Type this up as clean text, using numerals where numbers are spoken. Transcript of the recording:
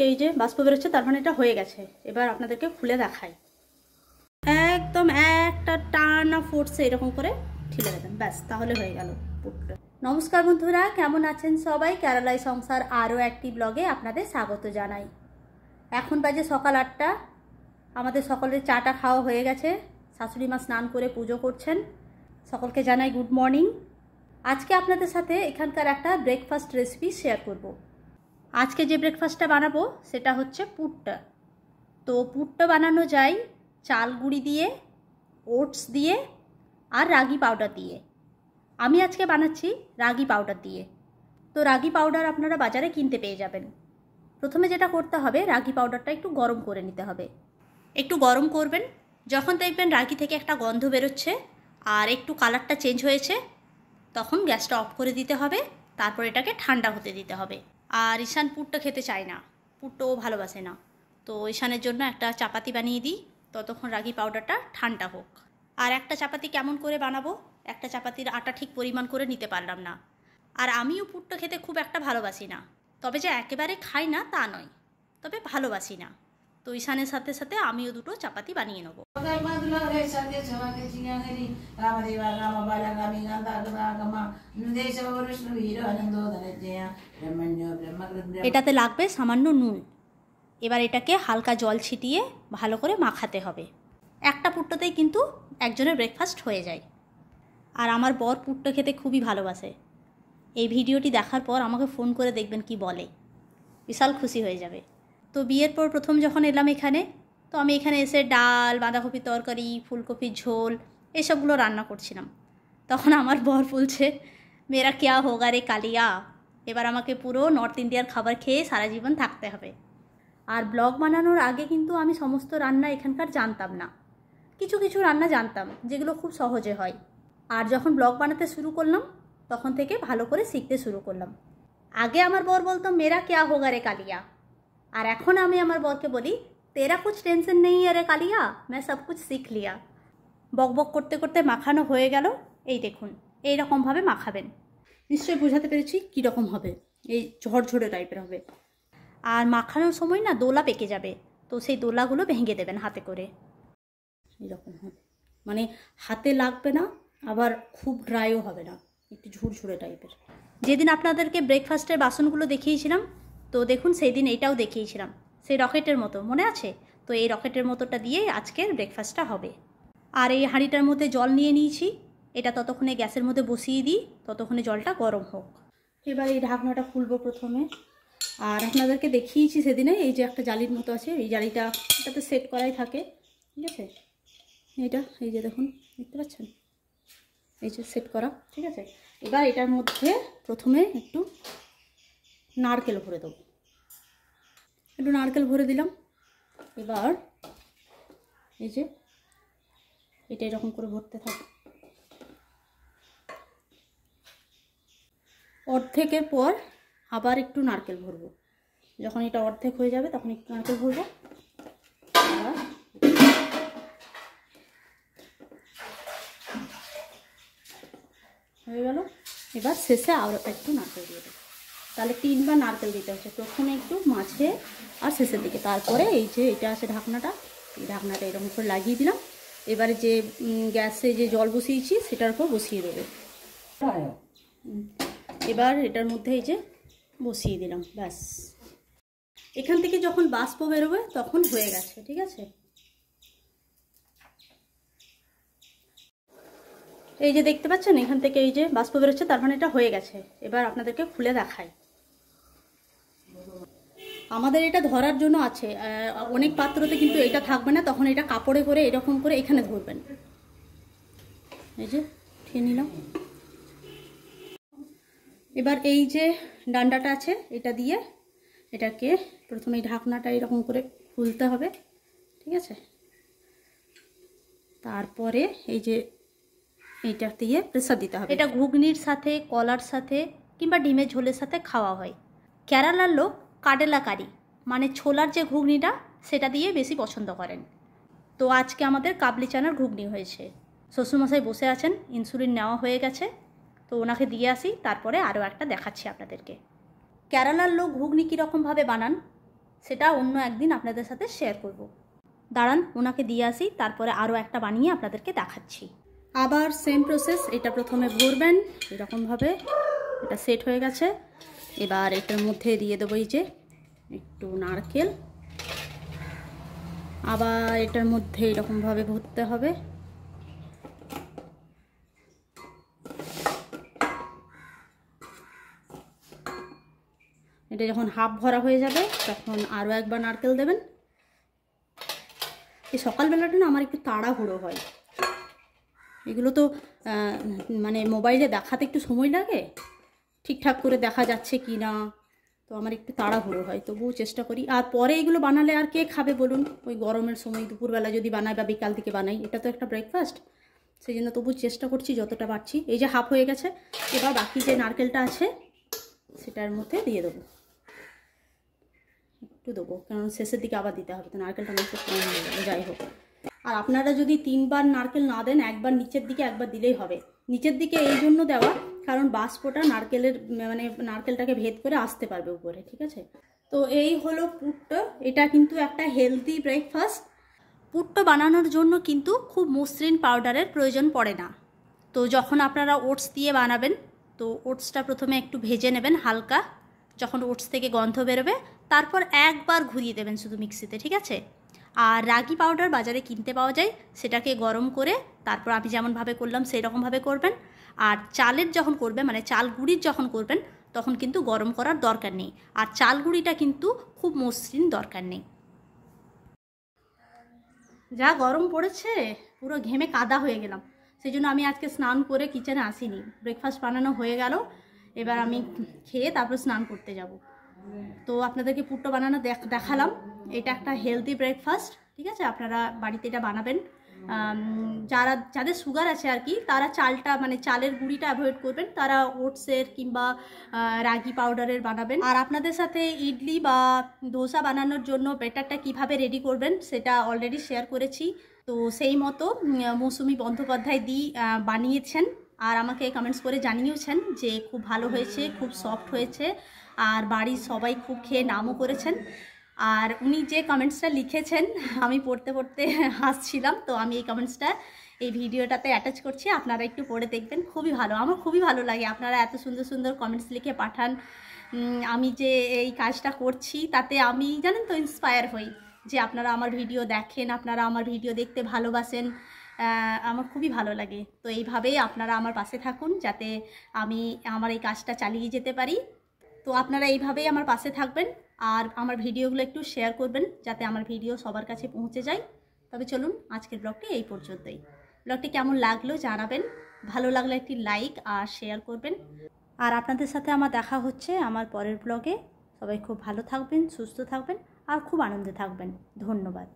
এই যে বাষ্প বেরোচ্ছে, তার মানে এটা হয়ে গেছে। এবার আপনাদেরকে খুলে দেখাই। একদম একটা টানা ফোর্সে এরকম করে ঠেলে দেবেন, ব্যাস, তাহলে হয়ে গেল পুটটা। নমস্কার বন্ধুরা, কেমন আছেন সবাই? কেরালাই সংসার আরও একটি ব্লগে আপনাদের স্বাগত জানাই। এখন বাজে সকাল 8টা। আমাদের সকলের চাটা খাওয়া হয়ে গেছে। শাশুড়ি মা স্নান করে পুজো করছেন। সকলকে জানাই গুড মর্নিং। আজকে আপনাদের সাথে এখানকার একটা ব্রেকফাস্ট রেসিপি শেয়ার করব। আজকে যে ব্রেকফাস্টটা বানাবো সেটা হচ্ছে পুটটা। তো পুটটা বানানো যায় চাল গুঁড়ি দিয়ে, ওটস দিয়ে আর রাগি পাউডার দিয়ে। আমি আজকে বানাচ্ছি রাগি পাউডার দিয়ে। তো রাগি পাউডার আপনারা বাজারে কিনতে পেয়ে যাবেন। প্রথমে যেটা করতে হবে, রাগি পাউডারটা একটু গরম করে নিতে হবে। একটু গরম করবেন, যখন দেখবেন রাগি থেকে একটা গন্ধ বেরোচ্ছে আর একটু কালারটা চেঞ্জ হয়েছে, তখন গ্যাসটা অফ করে দিতে হবে। তারপর এটাকে ঠান্ডা হতে দিতে হবে। আর ঈশান পুটটা খেতে চায় না, পুটটাও ভালোবাসে না। তো ঈশানের জন্য একটা চাপাতি বানিয়ে দিই, ততক্ষণ রাগি পাউডারটা ঠান্ডা হোক। আর একটা চাপাতি কেমন করে বানাবো, একটা চাপাতির আটা ঠিক পরিমাণ করে নিতে পারলাম না। আর আমিও পুটটা খেতে খুব একটা ভালোবাসি না, তবে যে একেবারে খাই না তা নয়, তবে ভালোবাসি না। তো ঈশানের সাথে সাথে আমিও দুটো চাপাতি বানিয়ে নেবো। এটাতে লাগবে সামান্য নুন। এবার এটাকে হালকা জল ছিটিয়ে ভালো করে মাখাতে হবে। একটা পুট্টোতেই কিন্তু একজনের ব্রেকফাস্ট হয়ে যায়। আর আমার বর পুট্টো খেতে খুবই ভালোবাসে। এই ভিডিওটি দেখার পর আমাকে ফোন করে দেখবেন কি বলে, বিশাল খুশি হয়ে যাবে। তো বিয়ের পর প্রথম যখন এলাম এখানে, তো আমি এখানে এসে ডাল, বাঁধাকপির তরকারি, ফুলকপির ঝোল এসবগুলো রান্না করছিলাম। তখন আমার বর বলছে, মেরা ক্যা হোগা রে কালিয়া, এবার আমাকে পুরো নর্থ ইন্ডিয়ার খাবার খেয়ে সারা জীবন থাকতে হবে। আর ব্লগ বানানোর আগে কিন্তু আমি সমস্ত রান্না এখানকার জানতাম না। কিছু কিছু রান্না জানতাম যেগুলো খুব সহজে হয়। আর যখন ব্লগ বানাতে শুরু করলাম তখন থেকে ভালো করে শিখতে শুরু করলাম। আগে আমার বর বলতো মেরা ক্যা হোগা রে কালিয়া, আর এখন আমি আমার বরকে বলি, তেরা কুছ টেনশন নেই রে কালিয়া, मैं सब कुछ सीख लिया। বক বক করতে করতে মাখানো হয়ে গেল। এই দেখুন, এইরকমভাবে মাখাবেন। নিশ্চয়ই বোঝাতে পেরেছি কীরকম হবে। এই ঝরঝরে টাইপের হবে। আর মাখানোর সময় না দোলা পেকে যাবে, তো সেই দোলাগুলো ভেঙে দেবেন হাতে করে। এরকম হবে, মানে হাতে লাগবে না, আবার খুব ড্রাইও হবে না, একটু ঝুরঝুরে টাইপের। যেদিন আপনাদেরকে ব্রেকফাস্টের বাসনগুলো দেখিয়েছিলাম, তো দেখুন সেই দিন এইটাও দেখিয়েছিলাম, সেই রকেটের মতো, মনে আছে? তো এই রকেটের মতোটা দিয়ে আজকের ব্রেকফাস্টটা হবে। আর এই হাঁড়িটার মধ্যে জল নিয়ে নিয়েছি, এটা ততক্ষণে গ্যাসের মধ্যে বসিয়ে দিই, ততক্ষণে জলটা গরম হোক। এবার এই ঢাকনাটা খুলবো প্রথমে। আর আপনাদেরকে দেখিয়েছি সেদিনে, এই যে একটা জালির মতো আছে, এই জালিটা এটাতে সেট করাই থাকে, ঠিক আছে? এটা এই যে দেখুন, দেখতে পাচ্ছেন, এই যে সেট করা, ঠিক আছে? এবার এটার মধ্যে প্রথমে একটু নারকেল ভরে দেবো। একটু নারকেল ভরে দিলাম। এবার এই যে এটা এরকম করে ভরতে থাকে। অর্ধেকের পর আবার একটু নারকেল ভরবো। যখন এটা অর্ধেক হয়ে যাবে তখন একটু নারকেল ভরবো। হয়ে গেল। এবার শেষে আরও একটু নারকেল দিয়ে দেবো। তাহলে 3বার নারকেল দিতে হচ্ছে, প্রথমে একটু, মাঝে আর শেষের দিকে। তারপরে এই যে এটা আছে ঢাকনাটা, এই ঢাকনাটা এরকম করে লাগিয়ে দিলাম। এবারে যে গ্যাসে যে জল বসিয়েছি সেটার উপর বসিয়ে দেবে। এবার এটার মধ্যে এই যে বসিয়ে দিলাম, ব্যাস। এখান থেকে যখন বাষ্প বেরোবে তখন হয়ে গেছে, ঠিক আছে? এই যে দেখতে পাচ্ছেন এখান থেকে এই যে বাষ্প বেরোচ্ছে, তার মানে এটা হয়ে গেছে। এবার আপনাদেরকে খুলে দেখাই। আমাদের এটা ধরার জন্য আছে, অনেক পাত্রতে কিন্তু এটা থাকবে না, তখন এটা কাপড়ে করে এরকম করে এখানে ধরবেন। এই যে খেয়ে নিলাম। এবার এই যে ডান্ডাটা আছে এটা দিয়ে এটাকে প্রথমে এই ঢাকনাটা এরকম করে খুলতে হবে, ঠিক আছে? তারপরে এই যে এইটা দিয়ে প্রেসার দিতে হবে। এটা ঘুগনির সাথে, কলার সাথে কিংবা ডিমের ঝোলের সাথে খাওয়া হয়। কেরালার লোক কাডেলা কারি মানে ছোলার যে ঘুগনিটা সেটা দিয়ে বেশি পছন্দ করেন। তো আজকে আমাদের কাবলি চানার ঘুগনি হয়েছে। শ্বশুরমশাই বসে আছেন, ইনসুলিন নেওয়া হয়ে গেছে। তো ওনাকে দিয়ে আসি, তারপরে আরও একটা দেখাচ্ছি আপনাদেরকে। কেরালার লোক ঘুগনি কীরকমভাবে বানান সেটা অন্য একদিন আপনাদের সাথে শেয়ার করব। দাঁড়ান, ওনাকে দিয়ে আসি, তারপরে আরও একটা বানিয়ে আপনাদেরকে দেখাচ্ছি। আবার সেম প্রসেস, এটা প্রথমে ভরবেন এরকমভাবে। এটা সেট হয়ে গেছে। এবার এটার মধ্যে দিয়ে দেবো এই যে একটু নারকেল, আবার এটার মধ্যে এরকমভাবে ভরতে হবে। এটা যখন হাফ ভরা হয়ে যাবে তখন আরও একবার নারকেল দেবেন। এই সকালবেলাটা না আমার একটু তাড়াহুড়ো হয়, এগুলো তো মানে মোবাইলে দেখাতে একটু সময় লাগে, ঠিকঠাক করে দেখা যাচ্ছে কি না, তো আমার একটু তাড়াহুড়ো হয়, তবুও চেষ্টা করি। আর পরে এগুলো বানালে আর কে খাবে বলুন, ওই গরমের সময় দুপুরবেলা যদি বানাই বা বিকাল থেকে বানাই, এটা তো একটা ব্রেকফাস্ট, সেই জন্য তবু চেষ্টা করছি যতটা পারছি। এই যে হাফ হয়ে গেছে, এবার বাকি যে নারকেলটা আছে সেটার মধ্যে দিয়ে দেবো, একটু দেবো, কারণ শেষের দিকে আবার দিতে হবে, তো নারকেলটা নষ্ট কম হয়ে যাবে। যাই হোক, আর আপনারা যদি 3বার নারকেল না দেন, একবার নিচের দিকে একবার দিলেই হবে। নিচের দিকে এই জন্য দেওয়া, কারণ বাষ্পটা নারকেলের মানে নারকেলটাকে ভেদ করে আসতে পারবে উপরে, ঠিক আছে। তো এই হলো পুট্টো, এটা কিন্তু একটা হেলদি ব্রেকফাস্ট। পুট্টো বানানোর জন্য কিন্তু খুব মসৃণ পাউডারের প্রয়োজন পড়ে না। তো যখন আপনারা ওটস দিয়ে বানাবেন, তো ওটসটা প্রথমে একটু ভেজে নেবেন হালকা, যখন ওটস থেকে গন্ধ বেরোবে তারপর একবার ঘুরিয়ে দেবেন শুধু মিক্সিতে, ঠিক আছে। আর রাগি পাউডার বাজারে কিনতে পাওয়া যায়, সেটাকে গরম করে তারপর আমি যেমনভাবে করলাম সেই রকমভাবে করবেন। আর চালের যখন করবেন, মানে চাল গুঁড়ির যখন করবেন, তখন কিন্তু গরম করার দরকার নেই, আর চাল গুঁড়িটা কিন্তু খুব মসৃণ দরকার নেই। যা গরম পড়েছে, পুরো ঘেমে কাদা হয়ে গেলাম, সেই জন্য আমি আজকে স্নান করে কিচেনে আসিনি। ব্রেকফাস্ট বানানো হয়ে গেল, এবার আমি খেয়ে তারপর স্নান করতে যাব। তো আপনাদেরকে পুট্টো বানানো দেখালাম। এটা একটা হেলদি ব্রেকফাস্ট, ঠিক আছে। আপনারা বাড়িতে এটা বানাবেন। যাদের সুগার আছে আর কি, তারা চালটা মানে চালের গুঁড়িটা অ্যাভয়েড করবেন, তারা ওটসের কিংবা রাগি পাউডারের বানাবেন। আর আপনাদের সাথে ইডলি বা দোসা বানানোর জন্য ব্যাটারটা কিভাবে রেডি করবেন সেটা অলরেডি শেয়ার করেছি। তো সেই মতো মৌসুমি বন্দ্যোপাধ্যায় দি বানিয়েছেন, আর আমাকে কমেন্টস করে জানিয়েছেন যে খুব ভালো হয়েছে, খুব সফট হয়েছে, আর বাড়ির সবাই খুব খেয়ে নামও করেছেন। আর উনি যে কমেন্টসটা লিখেছেন আমি পড়তে পড়তে হাসছিলাম, তো আমি এই কমেন্টসটা এই ভিডিওটাতে অ্যাটাচ করছি, আপনারা একটু পড়ে দেখবেন, খুবই ভালো, আমার খুবই ভালো লাগে আপনারা এত সুন্দর সুন্দর কমেন্টস লিখে পাঠান। আমি যে এই কাজটা করছি তাতে আমি জানেন তো ইন্সপায়ার হই, যে আপনারা আমার ভিডিও দেখেন, আপনারা আমার ভিডিও দেখতে ভালোবাসেন, আমার খুবই ভালো লাগে। তো এইভাবেই আপনারা আমার পাশে থাকুন, যাতে আমি আমার এই কাজটা চালিয়ে যেতে পারি। তো আপনারা এইভাবেই আমার পাশে থাকবেন, আর আমার ভিডিওগুলো একটু শেয়ার করবেন, যাতে আমার ভিডিও সবার কাছে পৌঁছে যায়। তবে চলুন, আজকের ব্লগটি এই পর্যন্তই। ব্লগটি কেমন লাগলো জানাবেন, ভালো লাগলে একটি লাইক আর শেয়ার করবেন। আর আপনাদের সাথে আমার দেখা হচ্ছে আমার পরের ব্লগে। সবাই খুব ভালো থাকবেন, সুস্থ থাকবেন, আর খুব আনন্দে থাকবেন। ধন্যবাদ।